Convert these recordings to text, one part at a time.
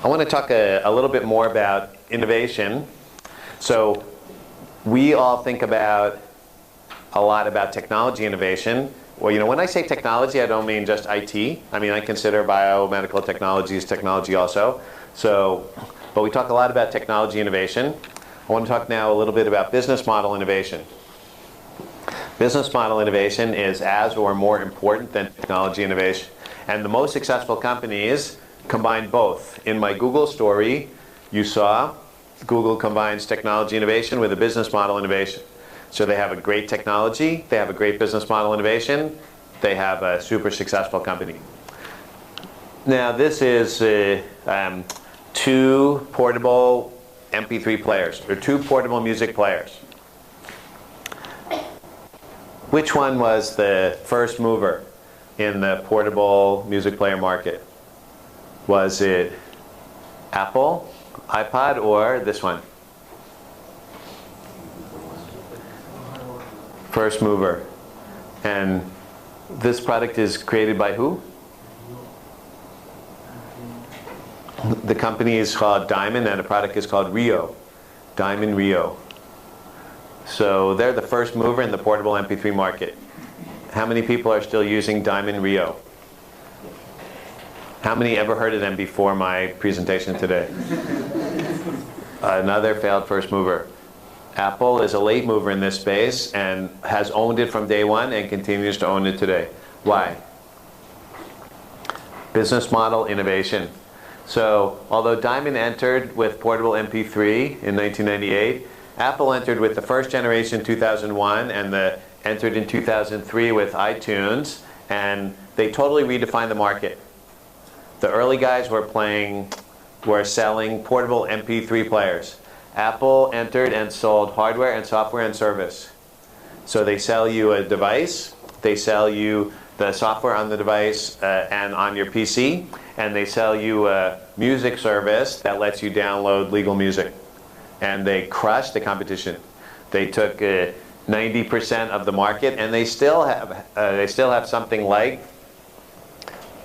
I want to talk a little bit more about innovation. So we all think about a lot about technology innovation. Well, you know, when I say technology, I don't mean just IT. I mean, I consider biomedical technologies technology also. So, but we talk a lot about technology innovation. I want to talk now a little bit about business model innovation. Business model innovation is as or more important than technology innovation. And the most successful companies combine both. In my Google story, you saw Google combines technology innovation with a business model innovation. So they have a great technology, they have a great business model innovation, they have a super successful company. Now this is two portable MP3 players, or two portable music players. Which one was the first mover in the portable music player market? Was it Apple, iPod, or this one? First mover. And this product is created by who? The company is called Diamond and the product is called Rio. Diamond Rio. So they're the first mover in the portable MP3 market. How many people are still using Diamond Rio? How many ever heard of them before my presentation today? Another failed first mover. Apple is a late mover in this space and has owned it from day one and continues to own it today. Why? Business model innovation. So although Diamond entered with portable MP3 in 1998, Apple entered with the first generation in 2001 and entered in 2003 with iTunes, and they totally redefined the market. The early guys were selling portable MP3 players. Apple entered and sold hardware and software and service. So they sell you a device, they sell you the software on the device and on your PC, and they sell you a music service that lets you download legal music. And they crushed the competition. They took 90% of the market, and they still have something like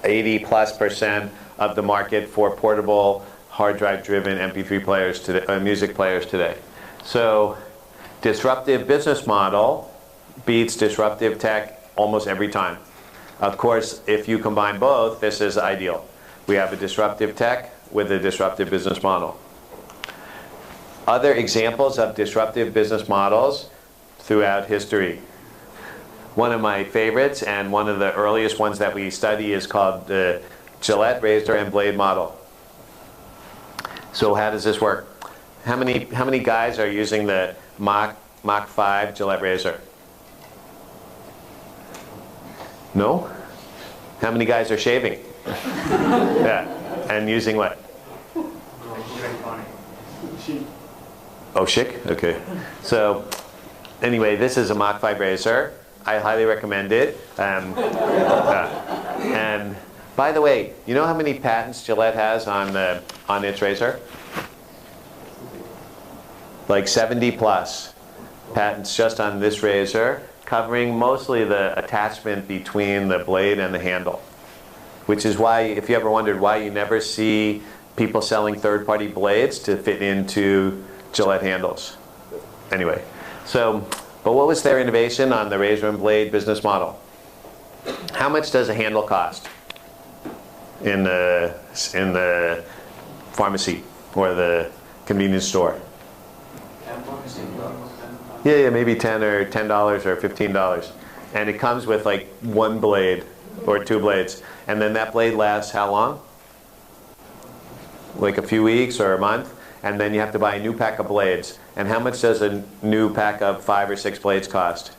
80+% of the market for portable hard drive driven MP3 players today, music players today. So disruptive business model beats disruptive tech almost every time. Of course, if you combine both, this is ideal. We have a disruptive tech with a disruptive business model. Other examples of disruptive business models throughout history. One of my favorites and one of the earliest ones that we study is called the Gillette razor and blade model. So how does this work? How many guys are using the Mach 5 Gillette razor? No? How many guys are shaving? Yeah. And using what? Oh, Schick? Okay. So anyway, this is a Mach 5 razor. I highly recommend it. And by the way, you know how many patents Gillette has on its razor? Like 70+ patents just on this razor, covering mostly the attachment between the blade and the handle. Which is why, if you ever wondered why you never see people selling third-party blades to fit into Gillette handles. Anyway, but what was their innovation on the razor and blade business model? How much does a handle cost in the pharmacy or the convenience store? Yeah, maybe $10 or $15. And it comes with like one blade or two blades. And then that blade lasts how long? Like a few weeks or a month. And then you have to buy a new pack of blades. And how much does a new pack of 5 or 6 blades cost?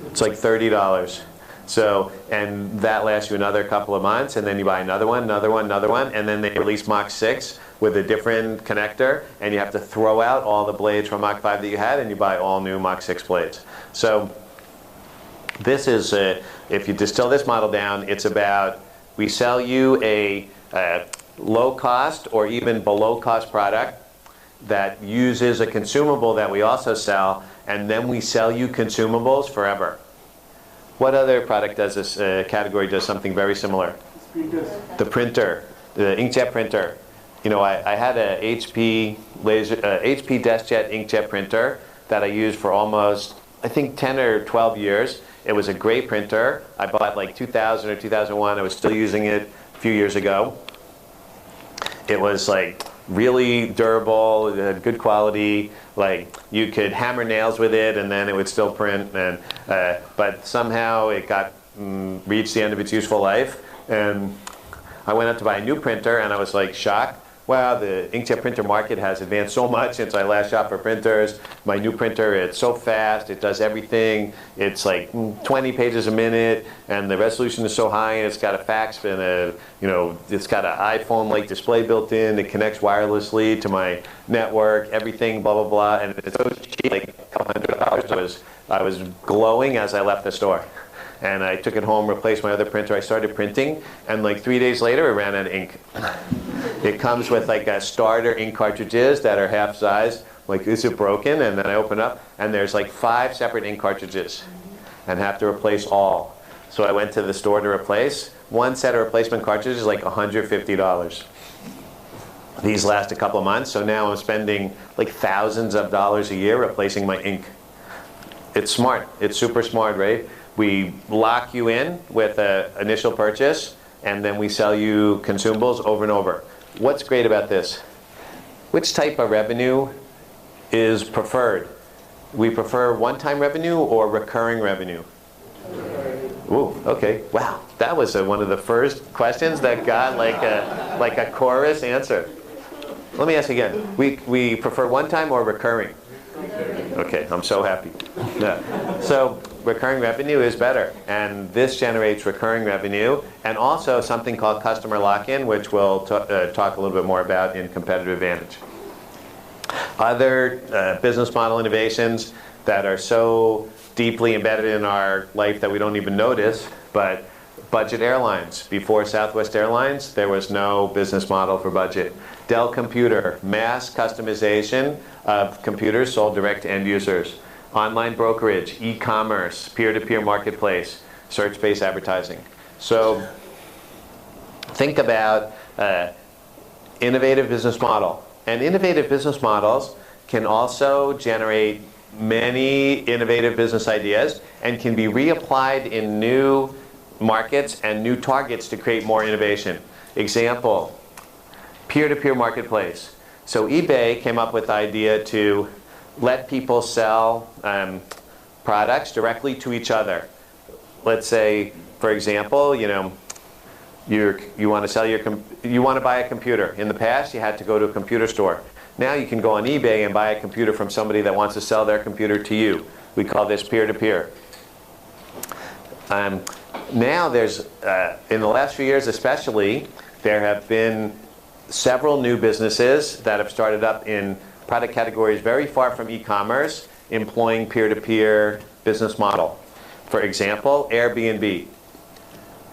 It's like $30. So, and that lasts you another couple of months, and then you buy another one, and then they release Mach 6 with a different connector, and you have to throw out all the blades from Mach 5 that you had, and you buy all new Mach 6 blades. So this is, if you distill this model down, it's about, we sell you a low-cost or even below-cost product that uses a consumable that we also sell, and then we sell you consumables forever. What other product does this category does something very similar? The printer, the inkjet printer. I had a HP DeskJet inkjet printer that I used for almost, I think, 10 or 12 years. It was a great printer. I bought like 2000 or 2001. I was still using it a few years ago. It was like really durable, it had good quality. Like you could hammer nails with it, and then it would still print. And but somehow it got reached the end of its useful life, and I went out to buy a new printer, and I was like shocked. Wow, the inkjet printer market has advanced so much since I last shopped for printers. My new printer, it's so fast, it does everything. It's like 20 pages a minute, and the resolution is so high, and it's got a fax and it's got an iPhone-like display built in. It connects wirelessly to my network, everything, blah, blah, blah, and it's so cheap, like a couple $100. I was glowing as I left the store. And I took it home, replaced my other printer. I started printing, and like 3 days later, it ran out of ink. It comes with like a starter ink cartridges that are half size. Like, is it broken? And then I open up, and there's like 5 separate ink cartridges, and have to replace all. So I went to the store to replace. One set of replacement cartridges is like $150. These last a couple of months, so now I'm spending like thousands of dollars a year replacing my ink. It's smart. It's super smart, right? We lock you in with an initial purchase, and then we sell you consumables over and over. What's great about this? Which type of revenue is preferred? We prefer one-time revenue or recurring revenue? Ooh, okay. Wow, that was one of the first questions that got like a chorus answer. Let me ask again. We prefer one-time or recurring? Okay, I'm so happy. Yeah. So recurring revenue is better, and this generates recurring revenue, and also something called customer lock-in, which we'll talk a little bit more about in competitive advantage. Other business model innovations that are so deeply embedded in our life that we don't even notice, but budget airlines. Before Southwest Airlines, there was no business model for budget. Dell Computer, mass customization of computers sold direct to end users. Online brokerage, e-commerce, peer-to-peer marketplace, search-based advertising. So think about innovative business model. And innovative business models can also generate many innovative business ideas and can be reapplied in new markets and new targets to create more innovation. Example, peer-to-peer marketplace. So eBay came up with the idea to let people sell products directly to each other. Let's say, for example, you want to buy a computer. In the past, you had to go to a computer store. Now you can go on eBay and buy a computer from somebody that wants to sell their computer to you. We call this peer-to-peer. Now there's, in the last few years especially, there have been several new businesses that have started up in product categories very far from e-commerce, employing peer-to-peer business model. For example, Airbnb.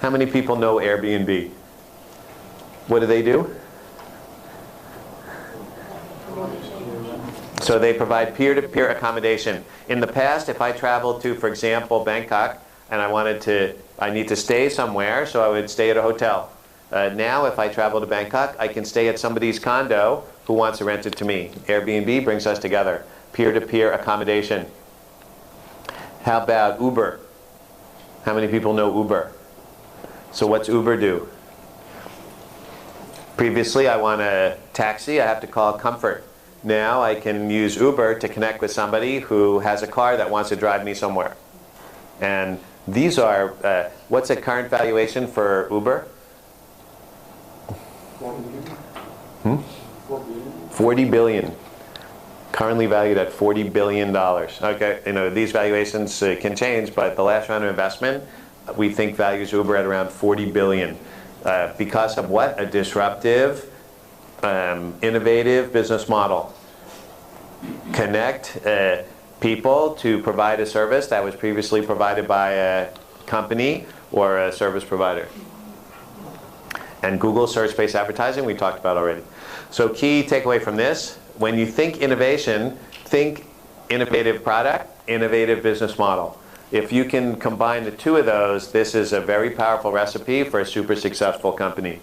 How many people know Airbnb? What do they do? So they provide peer-to-peer accommodation. In the past, if I traveled to, for example, Bangkok, and I need to stay somewhere, so I would stay at a hotel. Now, if I travel to Bangkok, I can stay at somebody's condo who wants to rent it to me. Airbnb brings us together. Peer-to-peer accommodation. How about Uber? How many people know Uber? So what's Uber do? Previously, I want a taxi, I have to call Comfort. Now I can use Uber to connect with somebody who has a car that wants to drive me somewhere. And these are, what's the current valuation for Uber? 40 billion. Currently valued at $40 billion. Okay, these valuations can change, but the last round of investment, we think values Uber at around 40 billion. Because of what? A disruptive, innovative business model. Connect people to provide a service that was previously provided by a company or a service provider. And Google search-based advertising we talked about already. So key takeaway from this, when you think innovation, think innovative product, innovative business model. If you can combine the two of those, this is a very powerful recipe for a super successful company.